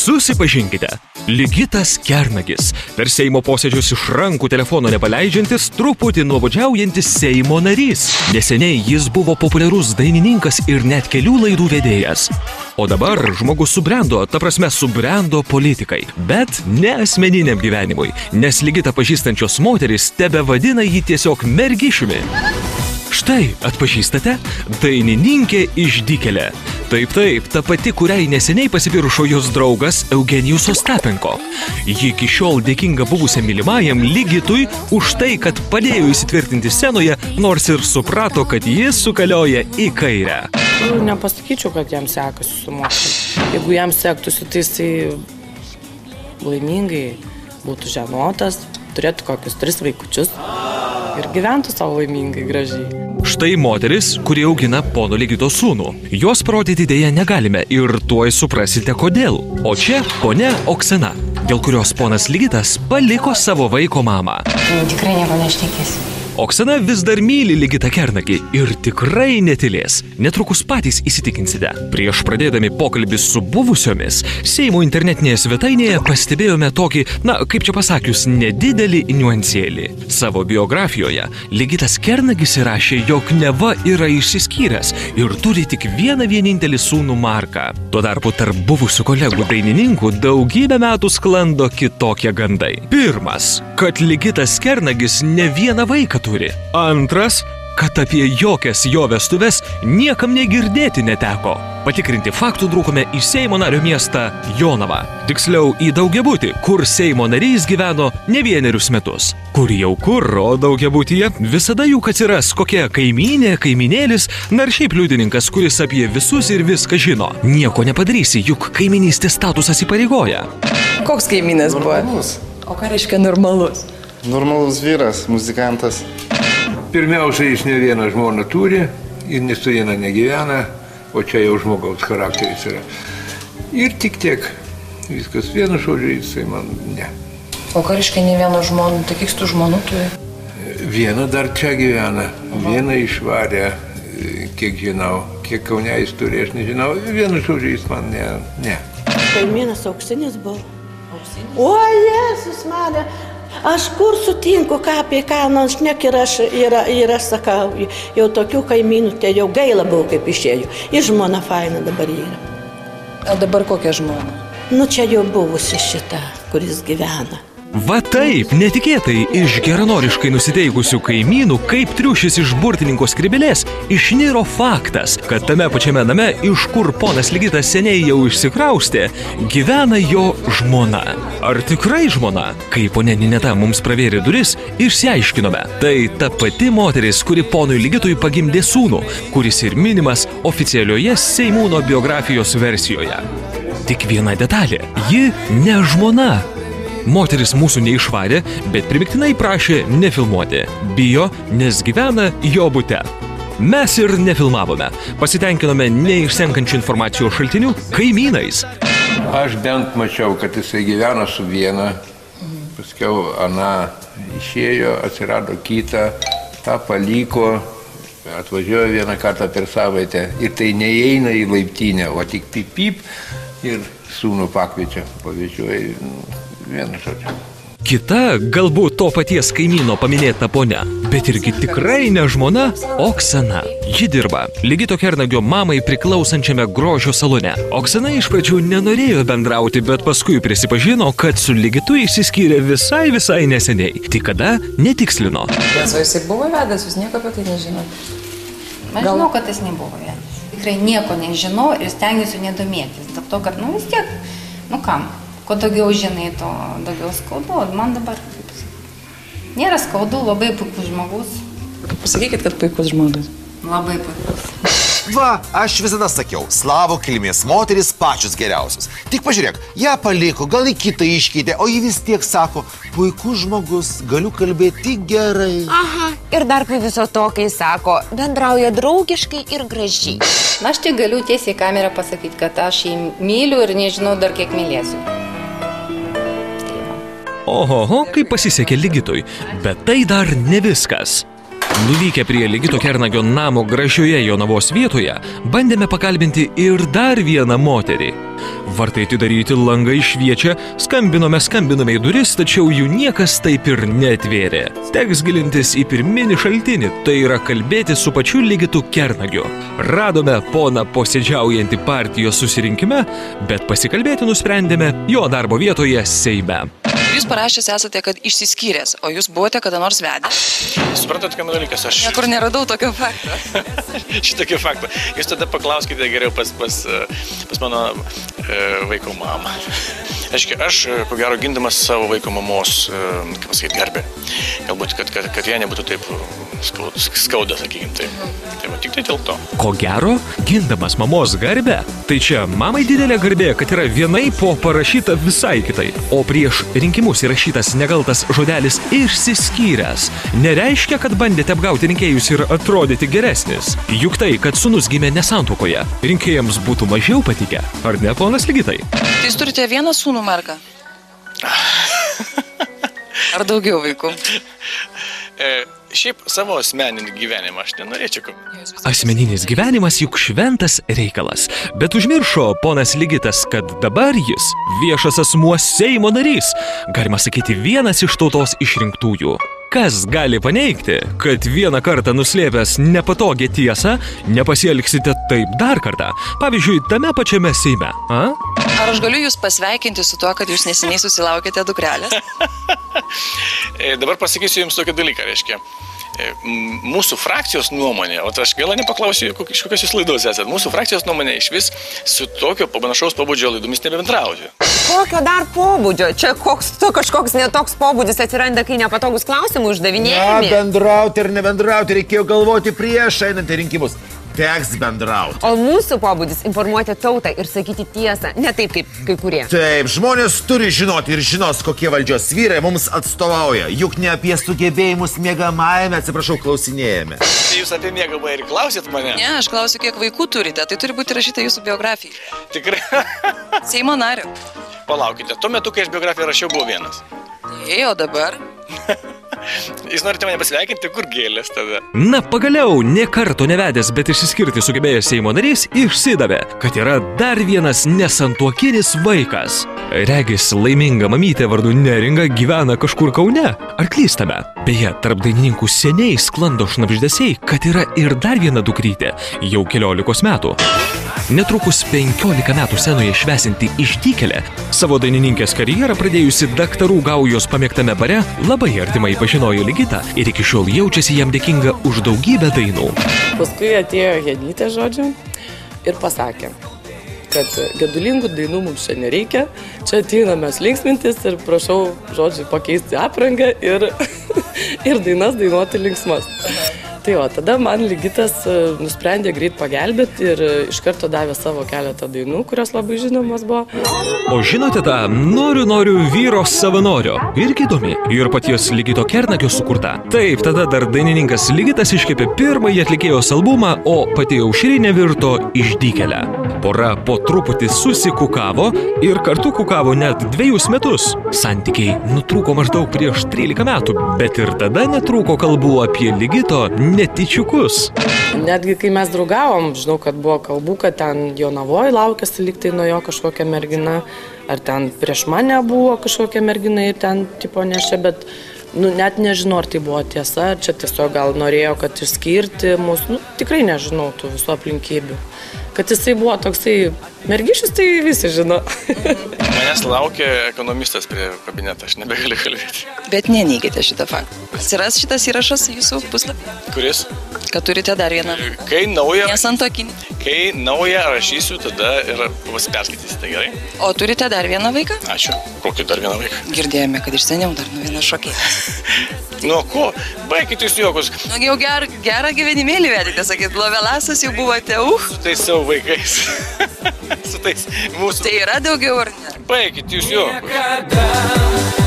Susipažinkite. Ligitas Kernagis. Per Seimo posėdžius iš rankų telefono nepaleidžiantis, truputį nuobodžiaujantis Seimo narys. Neseniai jis buvo populiarus dainininkas ir net kelių laidų vedėjas. O dabar žmogus subrendo, ta prasme subrendo politikai. Bet ne asmeniniam gyvenimui, nes Ligitą pažįstančios moterys tebevadina jį tiesiog mergišimi. Štai, atpažįstate? Dainininkė išdykėlė. Taip, ta pati, kuriai neseniai pasipiršo jos draugas Eugenijus Ostapenko. Ji iki šiol dėkinga buvusiam mylimajam Ligitui už tai, kad padėjo įsitvirtinti scenoje, nors ir suprato, kad jis sukalioja į kairę. Nepasakyčiau, kad jam sekasi su mokslu. Jeigu jam sektųsi, tai jisai laimingai būtų ženotas, turėtų kokius 3 vaikučius ir gyventų savo laimingai, gražiai. Štai moteris, kuri augina pono Ligito sūnų. Jos parodyti dėja negalime ir tuoj suprasite kodėl. O čia ponia Oksana, dėl kurios ponas Ligitas paliko savo vaiko mamą. Tikrai nieko nešnekėsiu. Oksana vis dar myli Ligitą Kernagį ir tikrai netylės. Netrukus patys įsitikinsite. Prieš pradėdami pokalbį su buvusiomis, Seimo internetinėje svetainėje pastebėjome tokį, kaip čia pasakius, nedidelį niuansėlį. Savo biografijoje Ligitas Kernagis įrašė, jog neva yra išsiskyręs ir turi tik vienintelį sūnų Marką. Tuo tarpu tarp buvusių kolegų dainininkų daugybę metų sklando kitokie gandai. Pirmas, kad Ligitas Kernagis ne vieną vaiką turi. Antras, kad apie jokias jo vestuves niekam negirdėti neteko. Patikrinti faktų trūkome į Seimo nario miestą Jonavą. Tiksliau, į daugiabutį, kur Seimo narys gyveno ne 1 metus. Kur jau kur, o daugiabutyje visada juk atsiras kokia kaimynė, kaiminėlis, ar šiaip liudininkas, kuris apie visus ir viską žino. Nieko nepadarysi, juk kaiminystės statusas įpareigoja. Koks kaimynas buvo? Normalus. O ką reiškia normalus? Normalus vyras, muzikantas. Pirmiausia, jis ne vieną žmoną turi ir ne su viena negyvena, o čia jau žmogaus charakteris yra. Ir tik tiek. Viskas vienu žodžiu, jisai man ne. O ką reiškia ne vieno žmonų, tai kiek tų žmonų turi? Viena dar čia gyvena, viena išvarė, kiek žinau, kiek Kaune jis turi, aš nežinau, vienu žodžiu jis man ne. Kaimynas auksinis buvo. O, Jėzus mane, aš kur sutinku, ką apie ką, šnek ir aš sakau, jau tokių kaimynų, tai jau gaila buvo, kaip išėjo. Ir žmona faina dabar yra. O dabar kokia žmona? Čia jau buvusi šita, kuris gyvena. Va taip, netikėtai iš geranoriškai nusiteikusių kaimynų, kaip triušis iš burtininko skrybėlės, išniro faktas, kad tame pačiame name, iš kur ponas Ligitas seniai jau išsikraustė, gyvena jo žmona. Ar tikrai žmona? Kai ponia Nineta mums pravėrė duris, išsiaiškinome. Tai ta pati moteris, kuri ponui Ligitui pagimdė sūnų, kuris ir minimas oficialioje Seimūno biografijos versijoje. Tik viena detalė, ji ne žmona. Moteris mūsų neišvarė, bet primiktinai prašė nefilmuoti. Bijo, nes gyvena jo bute. Mes ir nefilmavome. Pasitenkinome neišsenkančių informacijos šaltinių kaimynais. Aš bent mačiau, kad jisai gyveno su viena, paskiau ana išėjo, atsirado kitą, tą paliko, atvažiuoja vieną kartą per savaitę ir tai neįeina į laiptinę, o tik pip ir sūnų pakviečia, pavežioja. Vienu žodžiu. Kita, galbūt to paties kaimyno paminėta ponia, bet irgi tikrai ne žmona, Oksana. Ji dirba Ligito Kernagio mamai priklausančiame grožio salone. Oksana iš pradžių nenorėjo bendrauti, bet paskui prisipažino, kad su Ligitu išsiskyrė visai neseniai. Tik kada netikslino. Jisai buvo vedęs, jūs nieko apie tai nežinot? Aš žinau, kad jis nebuvo vedęs. Tikrai nieko nežinau ir stengiuosi nedomėtis. Dėl to, kad, vis tiek, kam? Kuo daugiau žinai, to daugiau skaudu. Man dabar nėra skaudu, labai puikus žmogus. Pasakykit, kad puikus žmogus. Labai puikus. Va, aš visada sakiau, slavų kilmės moteris pačios geriausios. Tik pažiūrėk, ją paliko, gal į kitą iškeitė, o ji vis tiek sako, puikus žmogus, galiu kalbėti tik gerai. Aha, ir dar prie viso to, kai sako, bendrauja draugiškai ir gražiai. Aš tik galiu tiesiai į kamerą pasakyti, kad aš jį myliu ir nežinau dar kiek mylėsiu. Ohoho, kaip pasisekė Ligitui, bet tai dar ne viskas. Nuvykę prie Ligito Kernagio namo gražioje Jonavos vietoje, bandėme pakalbinti ir dar vieną moterį. Vartai atidaryti, langai šviečia, skambinome į duris, tačiau jų niekas taip ir neatvėrė. Teks gilintis į pirminį šaltinį, tai yra kalbėti su pačiu Ligitu Kernagiu. Radome poną posėdžiaujantį partijos susirinkime, bet pasikalbėti nusprendėme jo darbo vietoje Seime. Jūs parašęs esate, kad išsiskyręs, o jūs buvote kada nors vedę? Suprantat, kam dalykas, aš... Niekur neradau tokio fakto. Šitokio fakto. Jūs tada paklauskite geriau pas mano vaiko mamą. Aš, ko gero, gindamas savo vaiko mamos, kaip pasakyti, garbę. Galbūt, kad jie nebūtų taip skauda, sakykim, taip. Tai va, tik tai dėl to. Ko gero, gindamas mamos garbę? Tai čia mamai didelė garbė, kad yra vienai po parašyta visai kitai. O prieš rinkimus įrašytas nekaltas žodelis išsiskyręs. Nereiškia, kad bandėte apgauti rinkėjus ir atrodyti geresnis. Juk tai, kad sūnus gimė nesantuokoje, rinkėjams būtų mažiau patikę. Ar ne, ponas Ligitai? Tai jūs turite vieną sūnų, Marką? Ar daugiau vaikų? Šiaip savo asmeninį gyvenimą aš nenorėčiau. Asmeninis gyvenimas juk šventas reikalas, bet užmiršo ponas Ligitas, kad dabar jis viešas asmuo Seimo narys, galima sakyti vienas iš tautos išrinktųjų. Kas gali paneigti, kad vieną kartą nuslėpęs nepatogią tiesą, nepasielgsite taip dar kartą, pavyzdžiui, tame pačiame Seime, a? Ar aš galiu jūs pasveikinti su tuo, kad jūs neseniai susilaukėte dukrelės? Dabar pasakysiu jums tokį dalyką, reiškia. Mūsų frakcijos nuomonė, o aš gaila nepaklausiu, iš kokios jūs laidos esate, mūsų frakcijos nuomonė iš vis su tokio panašaus pobūdžio laidomis nebebendrauti. Kokio dar pobūdžio? Čia kažkoks netoks pobūdis atsiranda, kai nepatogus klausimų uždavinėjami. Bendrauti ir nebendrauti, reikėjo galvoti prieš einant į rinkimus. Teks bendrauti. O mūsų pobūdis informuoti tautą ir sakyti tiesą, ne taip kaip kai kurie. Taip, žmonės turi žinoti ir žinos, kokie valdžios vyrai mums atstovauja. Juk ne apie sugebėjimus miegamajame, atsiprašau, klausinėjame. Tai jūs apie miegamą ir klausėt mane? Ne, aš klausiu, kiek vaikų turite, tai turi būti rašyta jūsų biografijai. Tikrai? Seimo nario. Palaukite, tuo metu, kai aš biografiją rašiau, buvo vienas. O dabar? Jūs norite mane pasveikinti, kur gėlės tada? Na, pagaliau, ne karto nevedęs, bet išsiskirti sugebėjęs Seimo narys išsidavė, kad yra dar vienas nesantuokinis vaikas. Regis laiminga mamytė vardu Neringa gyvena kažkur Kaune. Ar klystame? Beje, tarp dainininkų seniai sklando šnabždesiai, kad yra ir dar viena dukrytė, jau 14 metų. Netrukus 15 metų scenoje švesinti išdykėlė, savo dainininkės karjerą pradėjusi daktarų gaujos pamėgtame bare, labai artimai pažinojo Ligitą ir iki šiol jaučiasi jam dėkinga už daugybę dainų. Paskui atėjo Henytė, žodžiu, ir pasakė, kad gedulingų dainų mums čia nereikia, čia ateina mes linksmintis ir prašau, žodžiu, pakeisti aprangą ir dainas dainuoti linksmas. Tai o, tada man Ligitas nusprendė greit pagelbėti ir iš karto davė savo keletą dainų, kurios labai žinomas buvo. O žinote tą Noriu vyro savanorio? Irgi įdomi. Ir paties Ligito Kernagio sukurta. Taip, tada dar dainininkas Ligitas iškepė pirmąjį atlikėjos albumą, o pati Aušrinė virto išdykėlę. Pora po truputį susikukavo ir kartu kukavo net 2 metus. Santykiai nutrūko maždaug prieš 13 metų, bet ir tada netrūko kalbų apie Ligito netyčiukus. Netgi kai mes draugavom, žinau, kad buvo kalbų, kad ten Jonavoj laukėsi lygtai nuo jo kažkokia mergina, ar ten prieš mane buvo kažkokia mergina ir ten tipo nešė, bet net nežinau, ar tai buvo tiesa, ar čia tiesiog gal norėjo, kad išskirti mus, tikrai nežinau tų visų aplinkybių. Kad jisai buvo toksai mergišis, tai visi žino. Manęs laukia ekonomistas prie kabineto, aš nebegaliu kalbėti. Bet neneigite šitą faktą. Atsiras šitas įrašas jūsų puslapį? Kuris? Kad turite dar vieną. Kai naują... Nesantuokinį. Kai naują rašysiu, tada ir perskaitysite, gerai? O turite dar vieną vaiką? Ačiū. Kokį dar vieną vaiką? Girdėjome, kad iš seniau dar nuo vienas šokėjas. Nuo ko? Baikit jūs juokus. Jau gerą gyvenimėlį vedite, sakyt, lovelasas jau buvote, Su tais savo vaikais. Su tais mūsų... Tai yra daugiau ar ne? Baikit jūs juokus.